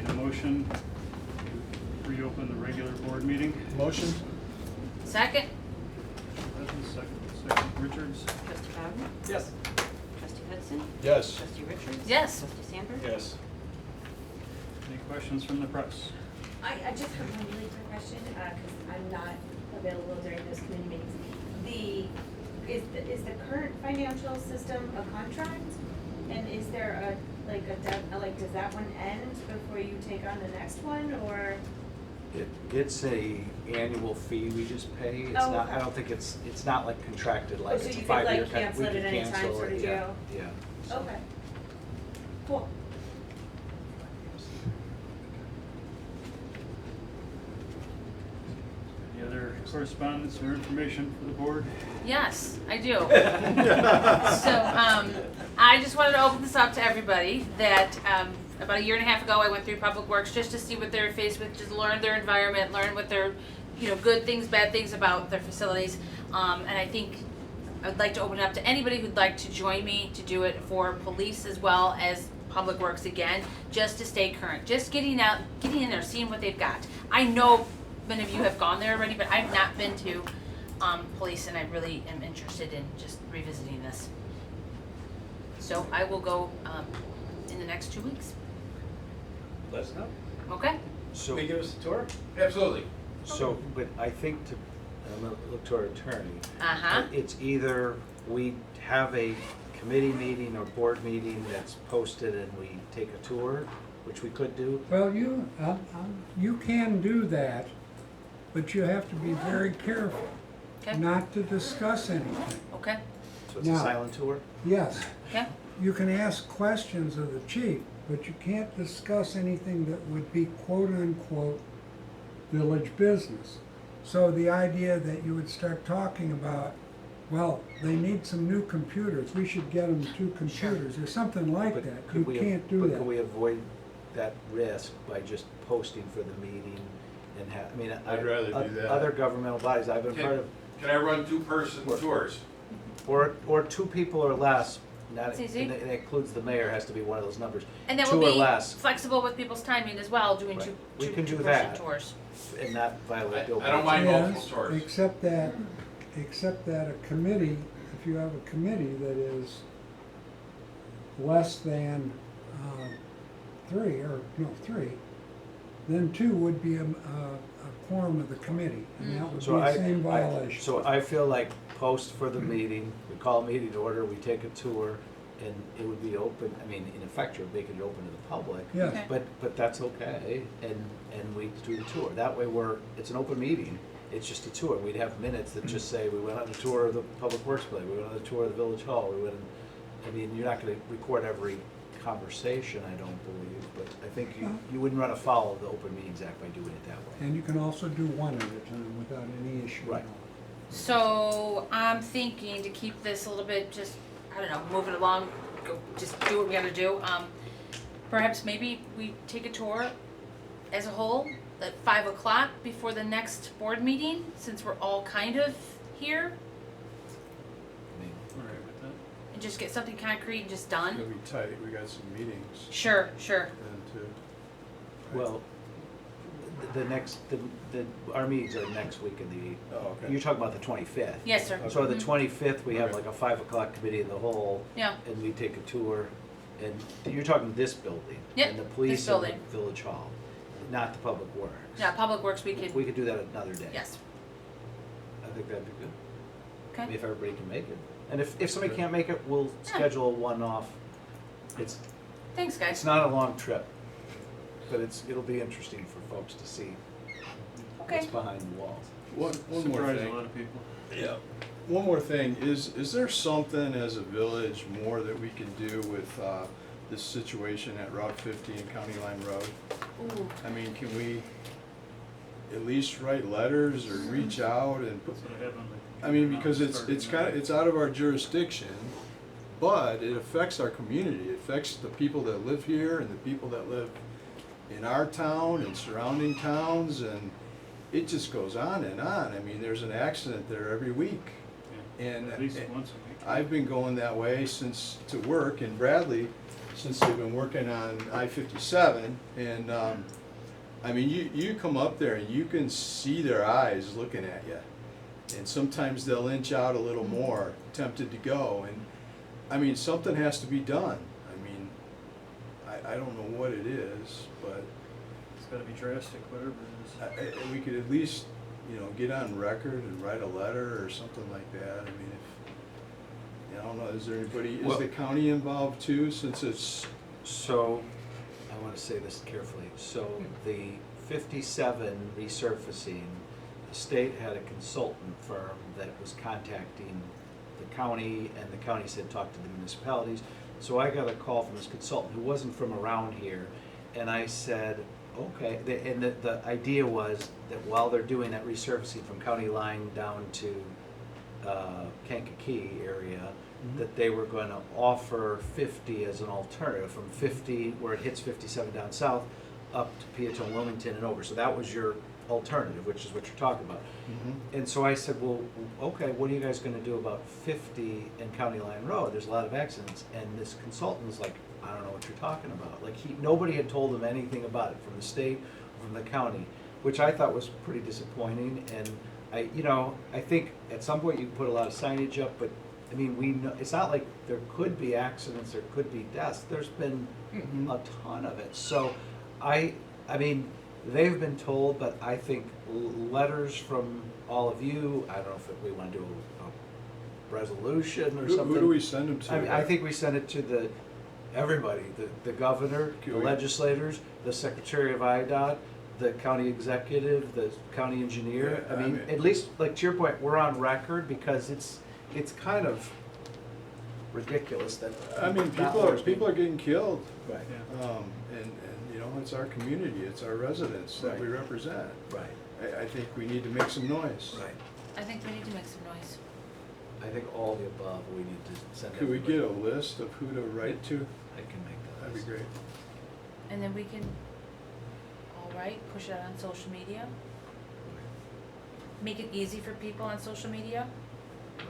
need a motion to reopen the regular board meeting. Motion? Second. Second, Richards. Trustee Bowden? Yes. Trustee Hudson? Yes. Trustee Richards? Yes. Trustee Sandberg? Yes. Any questions from the press? I just have one really quick question, because I'm not available during those committee meetings. Is the current financial system a contract? And is there does that one end before you take on the next one, or? It's a annual fee we just pay. It's Oh, not, okay. I don't think it's not like contracted, like so it's a you could, 5-year like, cancel it at any time sort of yeah, deal? yeah. Okay. Cool. Any other correspondence or information for the board? Yes, I do. So, I just wanted to open this up to everybody that, about a year and a half ago, I went through Public Works just to see what they're faced with, just learn their environment, learn what their, good things, bad things about their facilities. And I think I'd like to open it up to anybody who'd like to join me to do it for police as well as Public Works again, just to stay current, just getting in there, seeing what they've got. I know many of you have gone there already, but I've not been to police, and I really am interested in just revisiting this. So I will go in the next 2 weeks. Let us know. Okay? So, Can you give us a tour? Absolutely. but I think I'm gonna look to our attorney. Uh-huh. It's either we have a committee meeting or board meeting that's posted and we take a tour, which we could do. Well, you can do that, but you have to be very careful Okay. not to discuss anything. Okay. So it's a No. silent tour? Yes, Okay. you can ask questions of the chief, but you can't discuss anything that would be quote-unquote village business. So the idea that you would start talking about, well, they need some new computers, we should get them 2 computers, or something like But that. could You we- can't do But that. could we avoid that risk by just posting for the meeting and have, I mean, I'd rather do that. Other governmental bodies I've been part of, Can I run 2-person tours? or 2 people or less, not, That's easy. and it includes the mayor, has to be one of those numbers. And that 2 will or be less, flexible with people's timing as well, doing Right. two We can do two-person that. tours. and not violate the open. I don't mind Yes, multiple tours. except that a committee, if you have a committee that is less than 3, then 2 would be a quorum of the committee, and that would be So the same violation. So I feel like post for the meeting, we call a meeting to order, we take a tour, and it would be open, I mean, in effect, you're making it open to the public. Yes. Okay. But that's okay, and we do the tour. That way it's an open meeting, it's just a tour. We'd have minutes that just say, we went on a tour of the Public Works building, we went on a tour of the Village Hall, I mean, you're not gonna record every conversation, I don't believe, but I think you wouldn't run afoul of the Open Meetings Act by doing it that way. And you can also do one at a time without any issue at Right. all. So I'm thinking to keep this a little bit just, I don't know, move it along, just do what we gotta do. Perhaps maybe we take a tour as a whole at 5 o'clock before the next board meeting, since we're all kind of here, I mean, All right with that? and just get something concrete and just It's gonna done. be tight, we got some meetings Sure. then too. well, our meetings are next week in the, Oh, okay. you're talking about the 25th. Yes, sir. So the Mhm. 25th, we have Okay. like a 5 o'clock committee of the whole, Yeah. and we take a tour, and you're talking this building. Yep, And the this police and the building. Village Hall, not the Public Works. Yeah, Public Works, we We could, could do that another day. yes. I think that'd be good. I mean, Okay. if everybody can make it. And if somebody Okay. can't make it, we'll Yeah. schedule one off. Thanks, It's guys. not a long trip, but it'll be interesting for folks to see what's Okay. behind the walls. One more Surprised a thing. lot of people. Yeah. One more thing, is there something as a village more that we can do with this situation at Route 50 and County Line Road? Ooh. I mean, can we at least write letters or reach out and put, That's what I have on the. I mean, because it's out of our jurisdiction, but it affects our community. It affects the people that live here and the people that live in our town and surrounding towns, and it just goes on and on. I mean, there's an accident there every week. Yeah, And At least once a week. I've been going that way since to work, and Bradley since they've been working on I-57, and, I mean, you come up there and you can see their eyes looking at you. And sometimes they'll inch out a little more, tempted to go, and, I mean, something has to be done. I mean, I don't know what it is, but It's gotta be drastic, whatever it is. we could at least, you know, get on record and write a letter or something like that. I mean, if, I don't know, is there anybody, is Well- the county involved too, since it's, So, I wanna say this carefully, so the 57 resurfacing, the state had a consultant firm that was contacting the county, and the county said, talk to the municipalities. So I got a call from this consultant who wasn't from around here, and I said, okay, and the idea was that while they're doing that resurfacing from county line down to Kankakee area, that they were going to offer 50 as an alternative, from 50, where it hits 57 down south, up to Peatone, Wilmington, and over. So that was your alternative, which is what you're talking about. And so I said, well, okay, what are you guys going to do about 50 and County Line Road? There's a lot of accidents. And this consultant was like, I don't know what you're talking about. Like, nobody had told him anything about it from the state, from the county, which I thought was pretty disappointing. And I think at some point you can put a lot of signage up, but I mean, we know, it's not like there could be accidents, there could be deaths. There's been a ton of it. So I mean, they've been told, but I think letters from all of you, I don't know if we want to do a resolution or something. who do we send them to? I mean, I think we send it to everybody, the governor, the legislators, the secretary of IDOT, the county executive, the county engineer. Yeah, I mean, at least, like, to your point, we're on record, because it's kind of ridiculous that. I mean, people are getting killed. Right, And, you know, it's our community, it's our residents that we Right. represent. right, I think we need to make some noise. right. I think we need to make some noise. I think all the above, we need to send. Could we get a everybody. list of who to write to? I can make that. That'd be list. great. And then we can, all right, push it out on social media. Make it easy for people on social media. Right.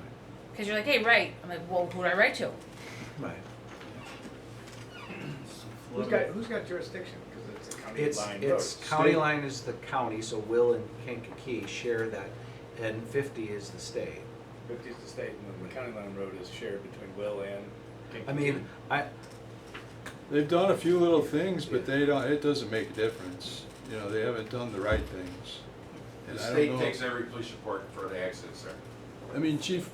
Cause you're like, hey, right. I'm like, well, who do I write to? Right. Who's got jurisdiction? Because it's a county line road. It's county State. line is the county, so Will and Kankakee share that, and 50 is the state. 50 is the state, and then the county line road is shared between Will and Kankakee. I mean, They've done a few little things, but it doesn't make a difference. You know, they haven't done the right things. The And I don't state know. takes every police report for the accidents there. I mean, Chief,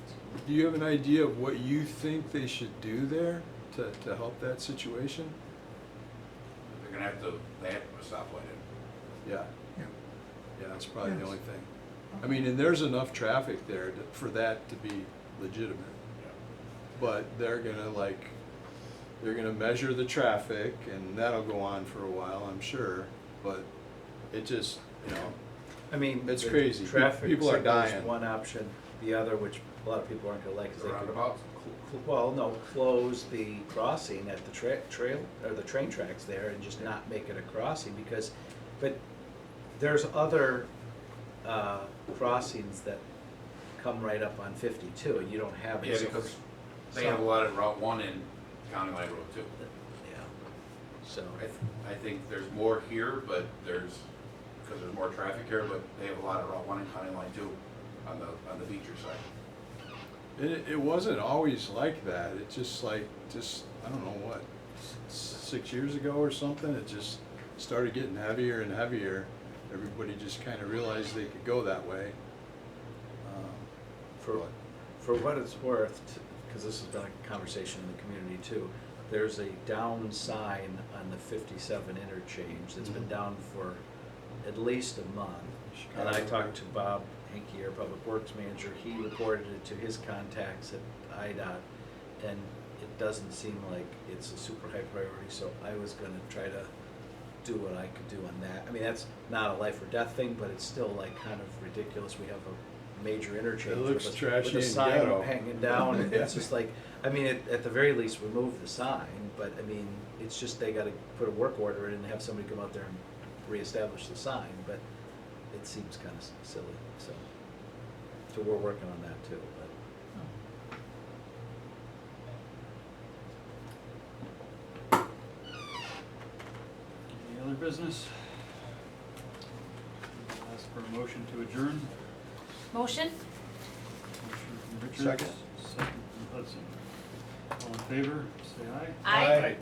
do you have an idea of what you think they should do there to help that situation? They're gonna have to put a stoplight in. Yeah. Yeah. Yeah, that's probably the Yes. only thing. I mean, and there's enough traffic there for that to be legitimate. But they're gonna measure the traffic, and that'll go on for a while, I'm sure. But it just, you know, I mean, It's the crazy. Traffic People are signal is dying. one option. The other, which a lot of people aren't gonna like, is The they could, roundabout? close the crossing at the trail, or the train tracks there, and just not make it a crossing, but there's other crossings that come right up on 52, and you don't have. Yeah, because they have a lot of Route 1 in County Line Road too. Yeah, so. I think there's more here, but because there's more traffic here, but they have a lot of Route 1 in County Line too, on the Beecher side. it wasn't always like that. It just I don't know what, 6 years ago or something, it just started getting heavier and heavier. Everybody just kind of realized they could go that way. For what it's worth, because this has been a conversation in the community too, there's a down sign on the 57 interchange that's been down for at least a month. And I talked to Bob Hinkie, our Public Works Manager, he reported it to his contacts at IDOT, and it doesn't seem like it's a super high priority, so I was gonna try to do what I could do on that. I mean, that's not a life or death thing, but it's still like kind of ridiculous. We have a major interchange It looks with trashy a and sign ghetto. hanging down, and it's just like, I mean, at the very least, remove the sign, but I mean, it's just they gotta put a work order in and have somebody come out there and reestablish the sign, but it seems kind of silly, so we're working on that too, but. business? I'll ask for a motion to adjourn. Motion? Motion from Richards. Second. Second from Hudson. All in favor, say aye. Aye. Aye.